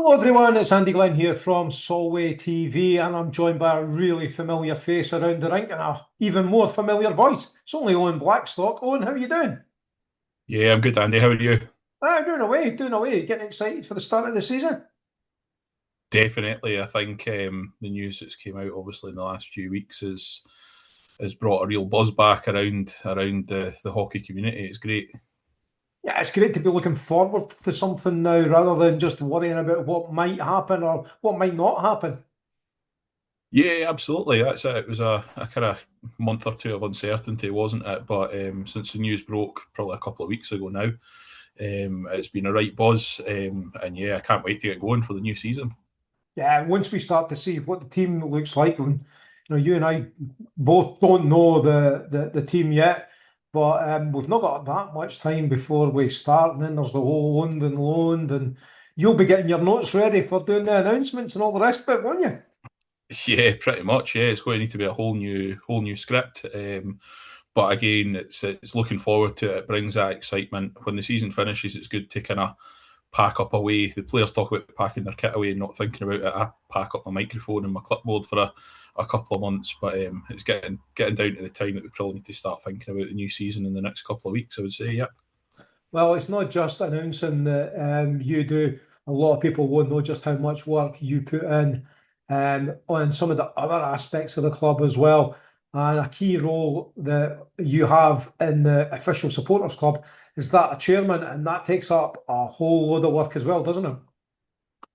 Hello everyone, it's Andy Glenn here from Solway TV and I'm joined by a really familiar face around the rink and a even more familiar voice. It's only Owen Blackstock. Owen, how are you doing? Yeah, I'm good, Andy. How are you? Doing away, getting excited for the start of the season. Definitely. I think the news that's came out obviously in the last few weeks has brought a real buzz back around the hockey community. It's great. Yeah, it's great to be looking forward to something now rather than just worrying about what might happen or what might not happen. Yeah, absolutely. That's it. It was a kind of month or two of uncertainty, wasn't it? But since the news broke probably a couple of weeks ago now, it's been a right buzz. And yeah, I can't wait to get going for the new season. Yeah, once we start to see what the team looks like, and you and I both don't know the team yet, but we've not got that much time before we start. And then there's the whole owned and loaned, and you'll be getting your notes ready for doing the announcements and all the rest of it, won't you? Yeah, pretty much. Yeah, it's going to need to be a whole new script. But again, it's looking forward to it. It brings that excitement. When the season finishes, it's good to kind of pack up away. The players talk about packing their kit away and not thinking about it. I pack up my microphone and my clipboard for a couple of months, but it's getting down to the time that we probably need to start thinking about the new season in the next couple of weeks. I would say, yeah. Well, it's not just announcing that you do. A lot of people won't know just how much work you put in on some of the other aspects of the club as well. And a key role that you have in the official supporters club is that a chairman, and that takes up a whole load of work as well, doesn't it?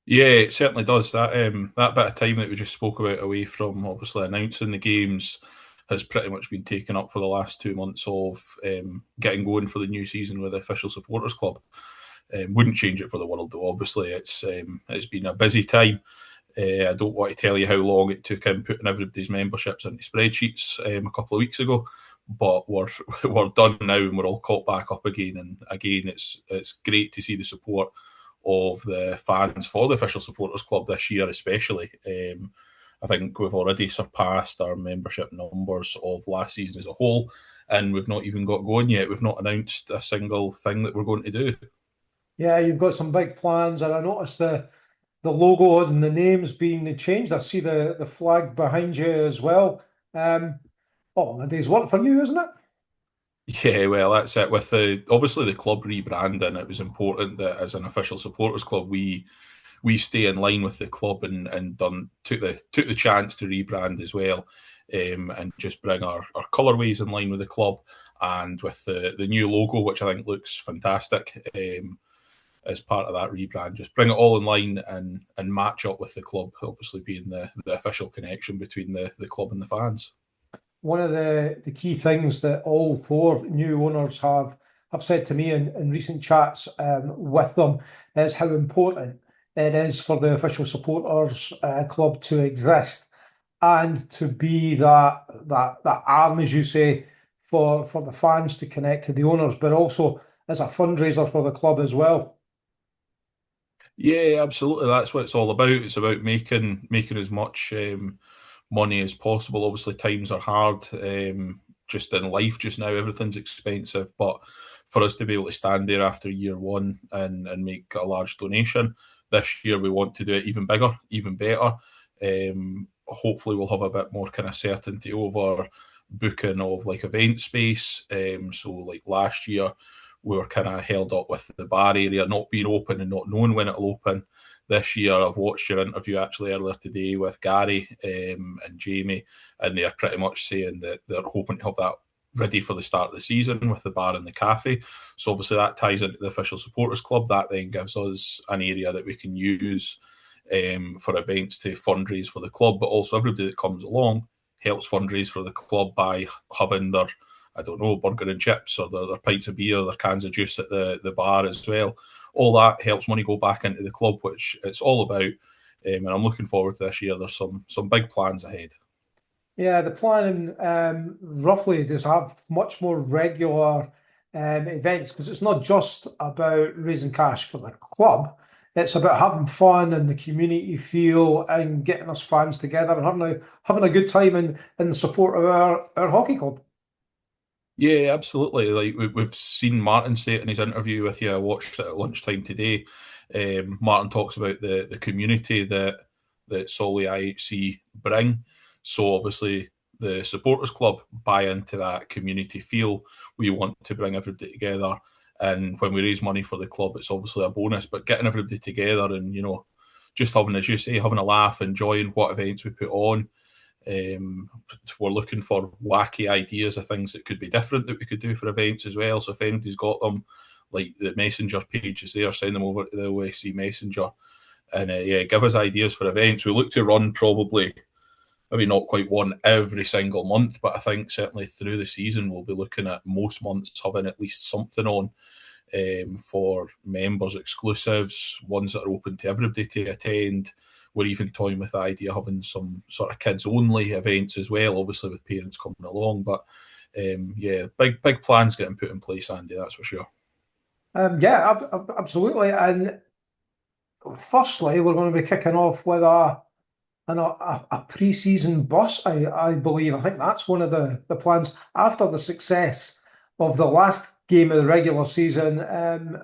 Yeah, it certainly does. That bit of time that we just spoke about away from obviously announcing the games has pretty much been taken up for the last 2 months of getting going for the new season with the official supporters club. Wouldn't change it for the world though. Obviously, it's been a busy time. I don't want to tell you how long it took in putting everybody's memberships into spreadsheets a couple of weeks ago, but we're done now and we're all caught back up again. And again, it's great to see the support of the fans for the official supporters club this year, especially. I think we've already surpassed our membership numbers of last season as a whole, and we've not even got going yet. We've not announced a single thing that we're going to do. Yeah, you've got some big plans, and I noticed the logos and the names being changed. I see the flag behind you as well. All in a day's work for you, isn't it? Yeah, well, that's it. With the obviously the club rebranding, it was important that as an official supporters club, we stay in line with the club and done took the chance to rebrand as well, and just bring our colourways in line with the club and with the new logo, which I think looks fantastic. As part of that rebrand, just bring it all in line and match up with the club. Obviously, being the official connection between the club and the fans. One of the key things that all four new owners have said to me in recent chats with them is how important it is for the official supporters club to exist and to be that arm, as you say, for the fans to connect to the owners, but also as a fundraiser for the club as well. Yeah, absolutely. That's what it's all about. It's about making as much money as possible. Obviously, times are hard. Just in life, just now, everything's expensive. But for us to be able to stand there after year one and make a large donation this year, we want to do it even bigger, even better. Hopefully, we'll have a bit more kind of certainty over booking of like event space. So, like last year, we were kind of held up with the bar area not being open and not knowing when it'll open. This year, I've watched your interview actually earlier today with Gary and Jamie, and they're pretty much saying that they're hoping to have that ready for the start of the season with the bar and the cafe. So obviously that ties into the official supporters club. That then gives us an area that we can use for events to fundraise for the club, but also everybody that comes along helps fundraise for the club by having their, I don't know, burger and chips or their pints of beer, their cans of juice at the bar as well. All that helps money go back into the club, which it's all about. And I'm looking forward to this year. There's some big plans ahead. Yeah, the plan roughly is to have much more regular events because it's not just about raising cash for the club. It's about having fun and the community feel and getting us fans together and having a good time in the support of our hockey club. Yeah, absolutely. Like we've seen Martin say it in his interview with you. I watched it at lunchtime today. Martin talks about the community that Solway IHC bring. So obviously the supporters club buy into that community feel. We want to bring everybody together, and when we raise money for the club, it's obviously a bonus. But getting everybody together and just having, as you say, having a laugh, enjoying what events we put on. We're looking for wacky ideas of things that could be different that we could do for events as well. So if anybody's got them, like the messenger page is there, send them over to the OSC Messenger, and yeah, give us ideas for events. We look to run probably maybe not quite one every single month, but I think certainly through the season we'll be looking at most months having at least something on for members exclusives, ones that are open to everybody to attend. We're even toying with the idea of having some sort of kids only events as well, obviously with parents coming along. But yeah, big plans getting put in place, Andy, that's for sure. Yeah, absolutely. And firstly, we're going to be kicking off with a pre-season bus. I believe. I think that's one of the plans after the success of the last game of the regular season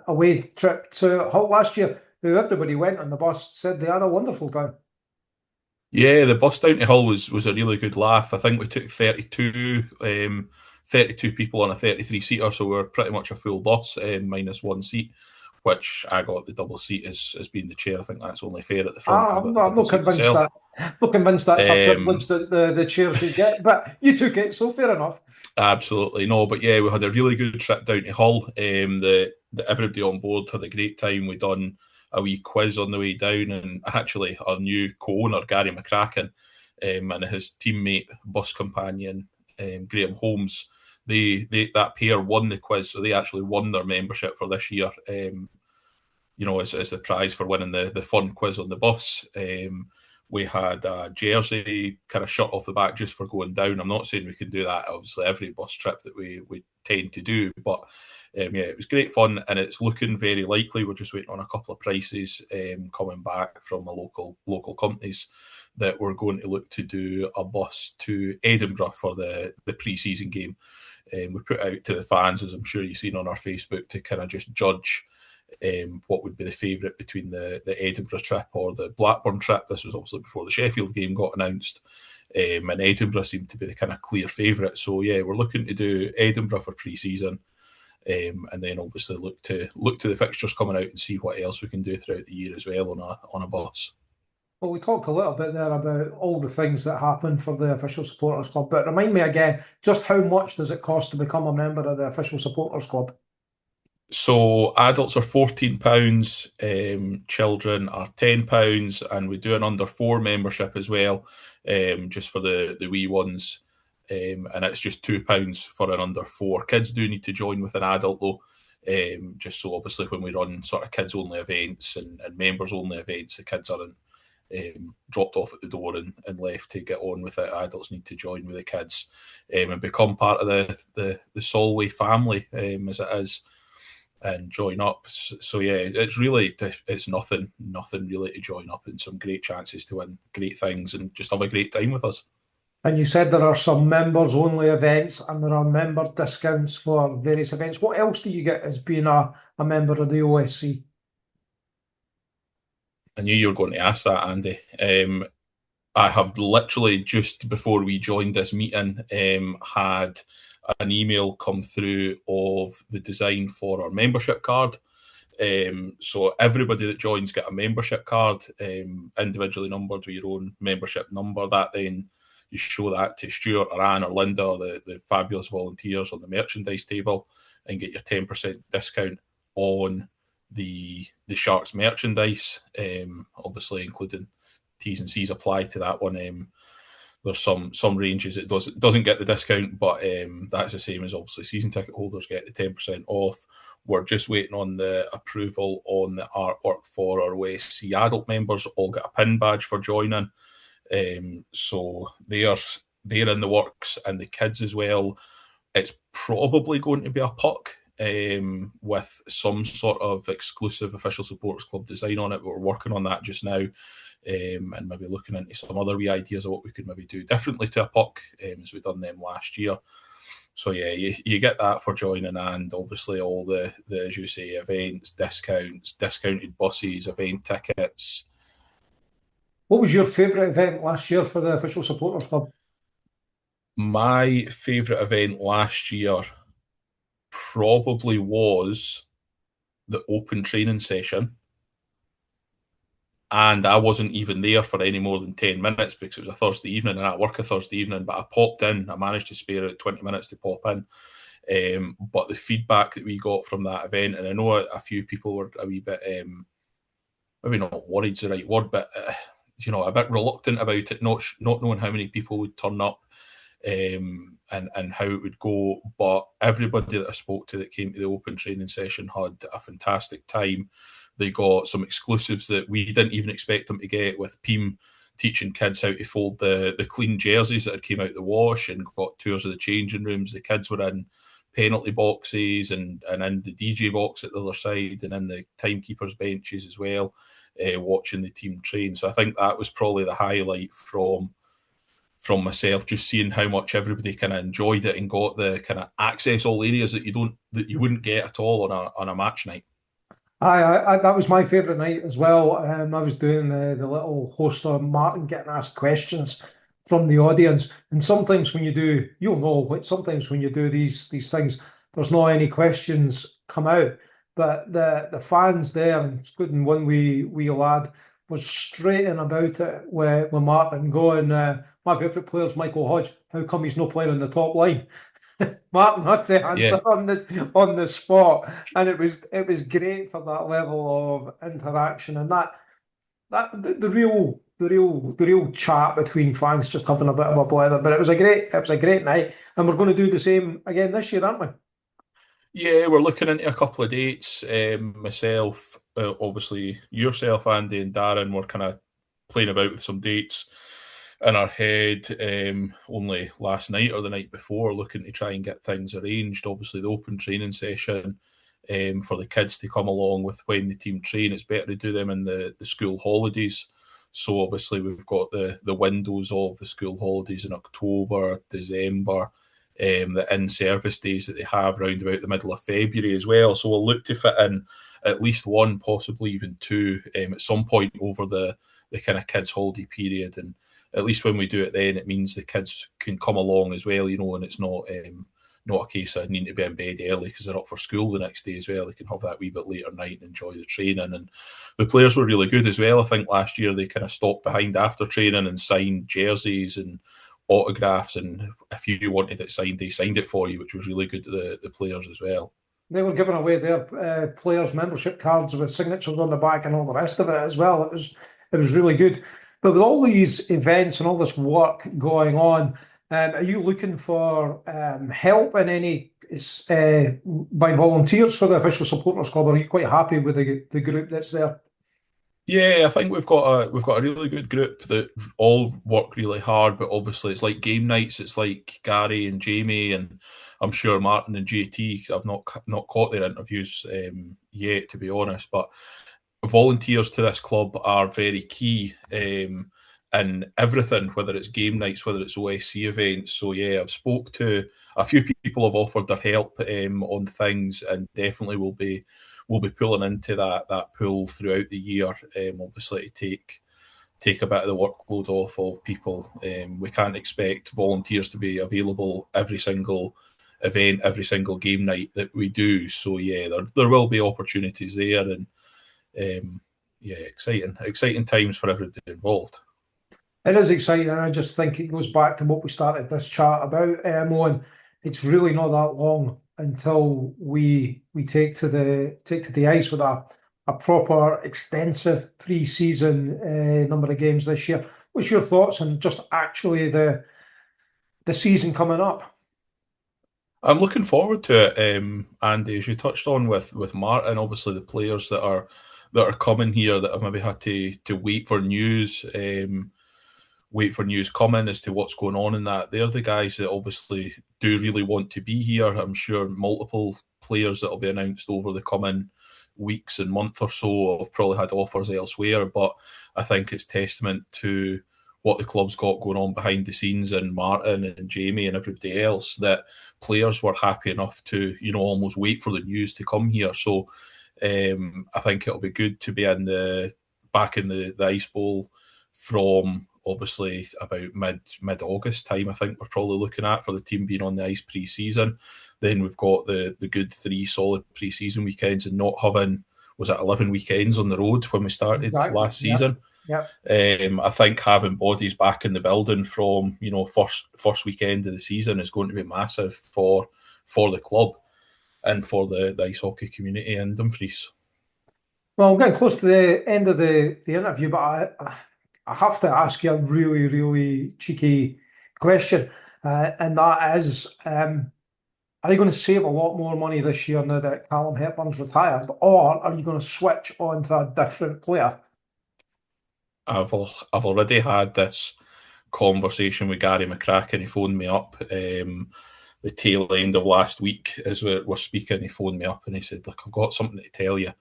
away trip to Hull last year. Who everybody went on the bus said they had a wonderful time. Yeah, the bus down to Hull was a really good laugh. I think we took 32 people on a 33 seater, so we are pretty much a full bus, minus one seat, which I got the double seat as being the chair. I think that's only fair at the front. I got the I'm double not seat convinced myself. that. Not convinced that's a Um, privilege that the chair should get, but you took it, so fair enough. Absolutely no, but yeah, we had a really good trip down to Hull. The everybody on board had a great time. We done a wee quiz on the way down, and actually our new co-owner Gary McCracken and his teammate bus companion Graham Holmes, they that pair won the quiz, so they actually won their membership for this year. As the prize for winning the fun quiz on the bus. We had a jersey kind of shut off the back just for going down. I'm not saying we can do that, obviously, every bus trip that we tend to do, but yeah, it was great fun, and it's looking very likely. We're just waiting on a couple of prices coming back from the local companies that we're going to look to do a bus to Edinburgh for the pre-season game. We put out to the fans, as I'm sure you've seen on our Facebook, to kind of just judge what would be the favourite between the Edinburgh trip or the Blackburn trip. This was obviously before the Sheffield game got announced, and Edinburgh seemed to be the kind of clear favourite. So yeah, we're looking to do Edinburgh for pre-season, and then obviously look to the fixtures coming out and see what else we can do throughout the year as well on a bus. Well, we talked a little bit there about all the things that happen for the official supporters club, but remind me again, just how much does it cost to become a member of the official supporters club? So adults are £14, children are £10, and we do an under four membership as well, just for the wee ones, and it's just £2 for an under four. Kids do need to join with an adult though, just so obviously when we run sort of kids only events and members only events, the kids aren't dropped off at the door and left to get on with it. Adults need to join with the kids and become part of the Solway family as it is, and join up. So yeah, it's nothing really to join up, and some great chances to win great things and just have a great time with us. And you said there are some members only events and there are member discounts for various events. What else do you get as being a member of the OSC? I knew you were going to ask that, Andy. I have literally just before we joined this meeting had an email come through of the design for our membership card. So everybody that joins get a membership card, individually numbered with your own membership number. That then you show that to Stuart or Anne or Linda or the fabulous volunteers on the merchandise table and get your 10% discount on the Sharks merchandise. Obviously, including T's and C's apply to that one. There's some ranges it doesn't get the discount, but that's the same as obviously season ticket holders get the 10% off. We're just waiting on the approval on the artwork for our OSC adult members. All get a pin badge for joining, so they're in the works, and the kids as well. It's probably going to be a puck with some sort of exclusive official supporters club design on it. But we're working on that just now, and maybe looking into some other wee ideas of what we could maybe do differently to a puck, as we've done them last year. So yeah, you get that for joining, and obviously all the as you say, events, discounts, discounted buses, event tickets. What was your favourite event last year for the official supporters club? My favourite event last year probably was the open training session. And I wasn't even there for any more than 10 minutes because it was a Thursday evening and I work a Thursday evening. But I popped in, I managed to spare it 20 minutes to pop in. But the feedback that we got from that event, and I know a few people were a wee bit, maybe not worried's the right word, but a bit reluctant about it, not knowing how many people would turn up, and how it would go. But everybody that I spoke to that came to the open training session had a fantastic time. They got some exclusives that we didn't even expect them to get, with Peam teaching kids how to fold the clean jerseys that had came out the wash, and got tours of the changing rooms. The kids were in penalty boxes and in the DJ box at the other side and in the timekeepers benches as well, watching the team train. So I think that was probably the highlight from myself, just seeing how much everybody kind of enjoyed it and got the kind of access all areas that you wouldn't get at all on a match night. That was my favourite night as well. I was doing the little host on Martin getting asked questions from the audience, and sometimes when you do, you'll know, but sometimes when you do these things, there's not any questions come out. But the fans there, and it's good, and one wee lad was straight in about it with Martin going, my favourite player is Michael Hodge. How come he's not playing on the top line? Martin had the answer Yeah, on the spot, and it was great for that level of interaction and that the real chat between fans, just having a bit of a blather. But it was a great night, and we're going to do the same again this year, aren't we? yeah, we're looking into a couple of dates. Myself, obviously yourself, Andy, and Darren were kind of playing about with some dates in our head, only last night or the night before, looking to try and get things arranged. Obviously, the open training session, for the kids to come along with when the team train. It's better to do them in the school holidays. So obviously we've got the windows of the school holidays in October, December, the in-service days that they have round about the middle of February as well. So we'll look to fit in at least one, possibly even two, at some point over the kind of kids' holiday period. And at least when we do it then, it means the kids can come along as well, and it's not a case of needing to be in bed early because they're up for school the next day as well. They can have that wee bit later night and enjoy the training. And the players were really good as well. I think last year they kind of stopped behind after training and signed jerseys and autographs. And if you wanted it signed, they signed it for you, which was really good to the players as well. They were giving away their players' membership cards with signatures on the back and all the rest of it as well. It was really good. But with all these events and all this work going on, are you looking for help in any by volunteers for the official supporters club? Or are you quite happy with the group that's there? Yeah, I think we've got a really good group that all work really hard, but obviously it's like game nights. It's like Gary and Jamie, and I'm sure Martin and JT. 'Cause I've not caught their interviews yet, to be honest. But volunteers to this club are very key, in everything, whether it's game nights, whether it's OSC events. So yeah, I've spoke to a few people have offered their help on things, and definitely will be pulling into that pool throughout the year. Obviously to take a bit of the workload off of people. We can't expect volunteers to be available every single event, every single game night that we do. So yeah, there will be opportunities there, and yeah, exciting times for everybody involved. It is exciting, and I just think it goes back to what we started this chat about, Owen. It's really not that long until we take to the ice with a proper extensive pre-season number of games this year. What's your thoughts on just actually the season coming up? I'm looking forward to it, Andy. As you touched on with Martin, obviously the players that are coming here that have maybe had to wait for news. Wait for news coming as to what's going on in that. They're the guys that obviously do really want to be here. I'm sure multiple players that will be announced over the coming weeks and month or so have probably had offers elsewhere, but I think it's testament to what the club's got going on behind the scenes, and Martin and Jamie and everybody else, that players were happy enough to, almost wait for the news to come here. So I think it'll be good to be back in the Ice Bowl from obviously about mid August time. I think we're probably looking at for the team being on the ice pre-season. Then we've got the good 3 solid pre-season weekends, and not having, was it 11 weekends on the road when we started last season. Yeah. I think having bodies back in the building from first weekend of the season is going to be massive for the club and for the ice hockey community in Dumfries. Well, we're getting close to the end of the interview, but I have to ask you a really, really cheeky question, and that is, are you going to save a lot more money this year now that Callum Hepburn's retired, or are you going to switch on to a different player? I've already had this conversation with Gary McCracken. He phoned me up the tail end of last week as we're speaking. He phoned me up and he said, "Look, I've got something to tell you.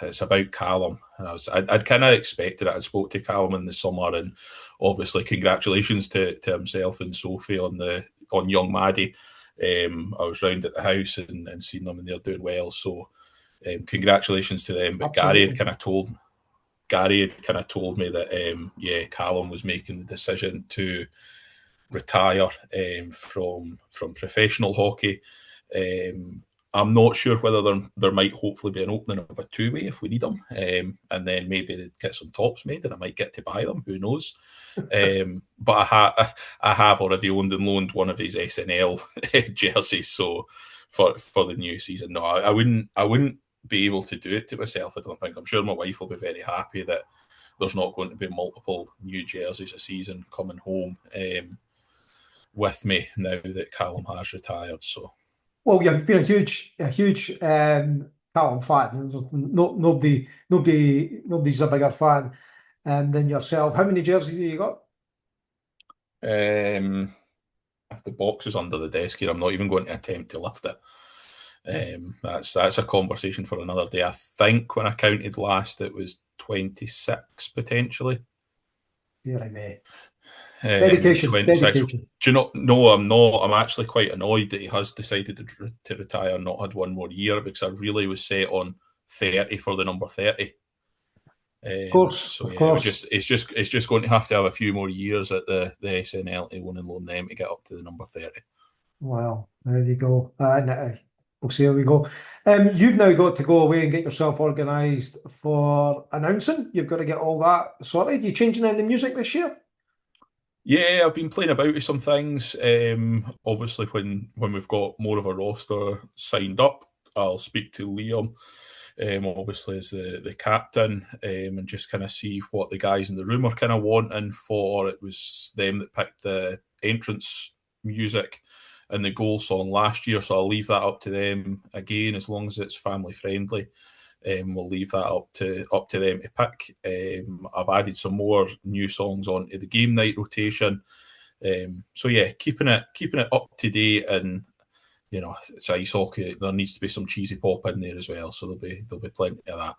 It's about Callum." And I'd kind of expected it. I spoke to Callum in the summer, and obviously congratulations to himself and Sophie on young Maddie. I was round at the house and seen them, and they're doing well. So congratulations to them. But Absolutely. Gary had kind of told me that Callum was making the decision to retire from professional hockey. I'm not sure whether there might hopefully be an opening of a 2-way if we need them, and then maybe they'd get some tops made and I might get to buy them. Who knows? But I have already owned and loaned one of his SNL jerseys. So for the new season, no, I wouldn't be able to do it to myself. I don't think. I'm sure my wife will be very happy that there's not going to be multiple new jerseys a season coming home with me now that Callum has retired. So. Well, you've been a huge Callum fan. Nobody's a bigger fan than yourself. How many jerseys have you got? The box is under the desk here. I'm not even going to attempt to lift it. That's a conversation for another day. I think when I counted last, it was 26 potentially. Here I may. Dedication. 26. Dedication. Do you know? No, I'm not. I'm actually quite annoyed that he has decided to retire and not had one more year, because I really was set on 30 for the number 30. Of course. So of course. it's just going to have a few more years at the SNL to own and loan them to get up to the number 30. Well, there you go. We'll see how we go. You've now got to go away and get yourself organised for announcing. You've got to get all that sorted. You changing any music this year? Yeah, I've been playing about with some things. Obviously, when we've got more of a roster signed up, I'll speak to Liam, obviously as the captain, and just kind of see what the guys in the room are kind of wanting for. It was them that picked the entrance music and the goal song last year, so I'll leave that up to them again, as long as it's family friendly. We'll leave that up to them to pick. I've added some more new songs onto the game night rotation. So yeah, keeping it up to date, and it's ice hockey. There needs to be some cheesy pop in there as well, so there'll be plenty of that.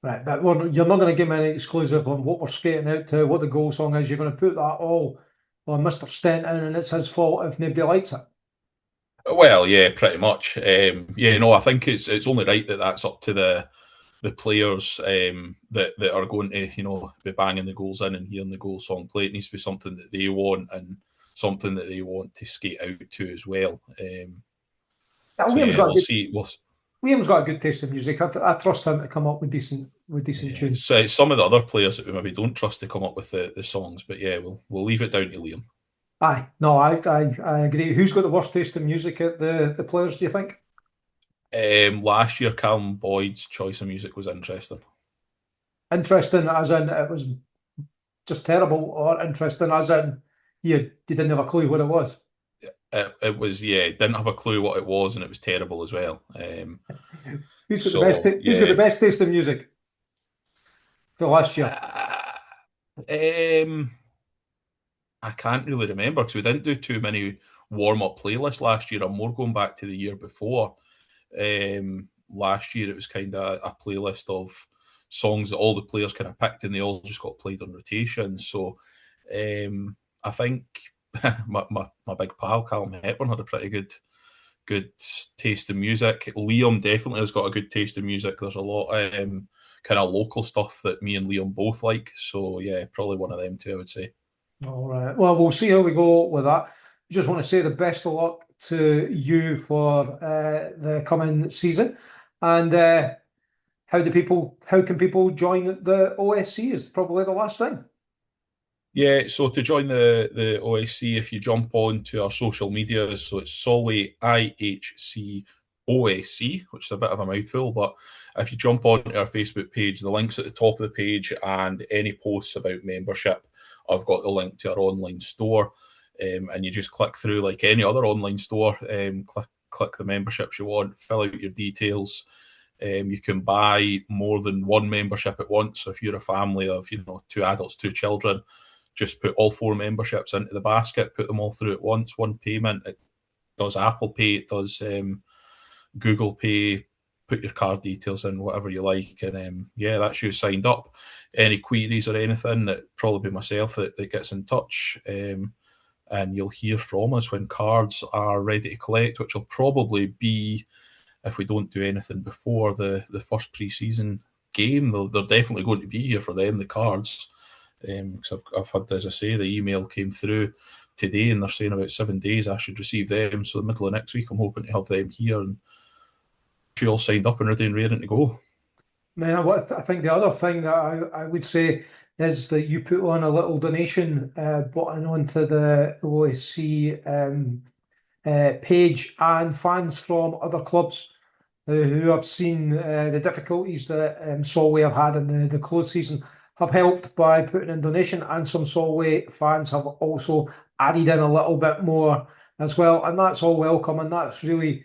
Right, but you're not going to give me any exclusive on what we're skating out to, what the goal song is. You're going to put that all on Mr. Stenton, and it's his fault if nobody likes it. Well, yeah, pretty much. I think it's only right that that's up to the players that are going to be banging the goals in and hearing the goal song play. It needs to be something that they want and something that they want to skate out to as well. Liam's got a good taste in music. I trust him to come up with decent tunes. So some of the other players that we maybe don't trust to come up with the songs, but yeah, we'll leave it down to Liam. Aye, no, I agree. Who's got the worst taste in music at the players, do you think? Last year, Callum Boyd's choice of music was interesting. Interesting as in it was just terrible, or interesting as in you didn't have a clue what it was? It was, didn't have a clue what it was, and it was terrible as well. Who's got the best taste in music for last year? I can't really remember, because we didn't do too many warm-up playlists last year. I'm more going back to the year before. Last year it was kind of a playlist of songs that all the players kind of picked, and they all just got played on rotation. So I think my big pal Callum Hepburn had a pretty good taste in music. Liam definitely has got a good taste in music. There's a lot of kind of local stuff that me and Liam both like. So yeah, probably one of them two, I would say. All right. Well, we'll see how we go with that. Just want to say the best of luck to you for the coming season. And how can people join the OSC is probably the last thing. Yeah, so to join the OSC, if you jump on to our social media, so it's Solway IHC OSC, which is a bit of a mouthful, but if you jump onto our Facebook page, the link's at the top of the page, and any posts about membership, I've got the link to our online store, and you just click through like any other online store, click the memberships you want, fill out your details. You can buy more than one membership at once. So if you're a family of, 2 adults, 2 children, just put all 4 memberships into the basket, put them all through at once, one payment. It does Apple Pay, it does Google Pay, put your card details in, whatever you like. And yeah, that's you signed up. Any queries or anything, that probably be myself that gets in touch. And you'll hear from us when cards are ready to collect, which will probably be, if we don't do anything before the first pre-season game, they're definitely going to be here for them, the cards. Because I've had, as I say, the email came through today, and they're saying about 7 days I should receive them. So the middle of next week, I'm hoping to have them here, and you all signed up and ready and raring to go. Now, I think the other thing that I would say is that you put on a little donation button onto the OSC page, and fans from other clubs who have seen the difficulties that Solway have had in the close season have helped by putting in donation, and some Solway fans have also added in a little bit more as well, and that's all welcome, and that's really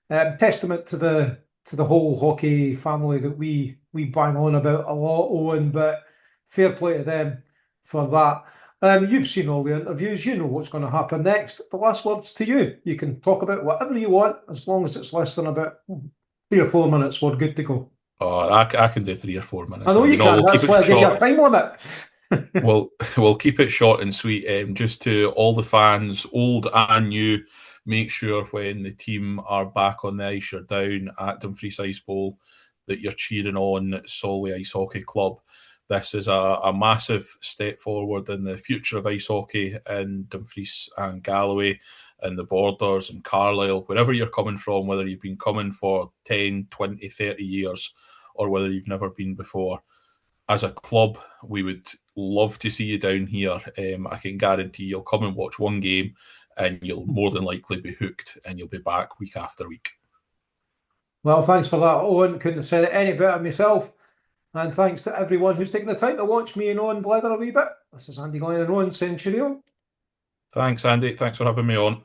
testament to the whole hockey family that we bang on about a lot, Owen. But fair play to them for that. You've seen all the interviews. You know what's going to happen next. The last word's to you. You can talk about whatever you want, as long as it's less than about 3 or 4 minutes. We're good to go. Oh, I can do 3 or 4 minutes. I know you No, can. we'll keep That's it why I give you a short. time limit. We'll keep it short and sweet. Just to all the fans, old and new, make sure when the team are back on the ice, you're down at Dumfries Ice Bowl, that you're cheering on Solway Ice Hockey Club. This is a massive step forward in the future of ice hockey in Dumfries and Galloway and the Borders and Carlisle, wherever you're coming from, whether you've been coming for 10, 20, 30 years, or whether you've never been before. As a club, we would love to see you down here. I can guarantee you'll come and watch one game, and you'll more than likely be hooked, and you'll be back week after week. Well, thanks for that, Owen. Couldn't have said it any better myself. And thanks to everyone who's taken the time to watch me and Owen blether a wee bit. This is Andy Glenn and Owen saying cheerio. Thanks, Andy. Thanks for having me on.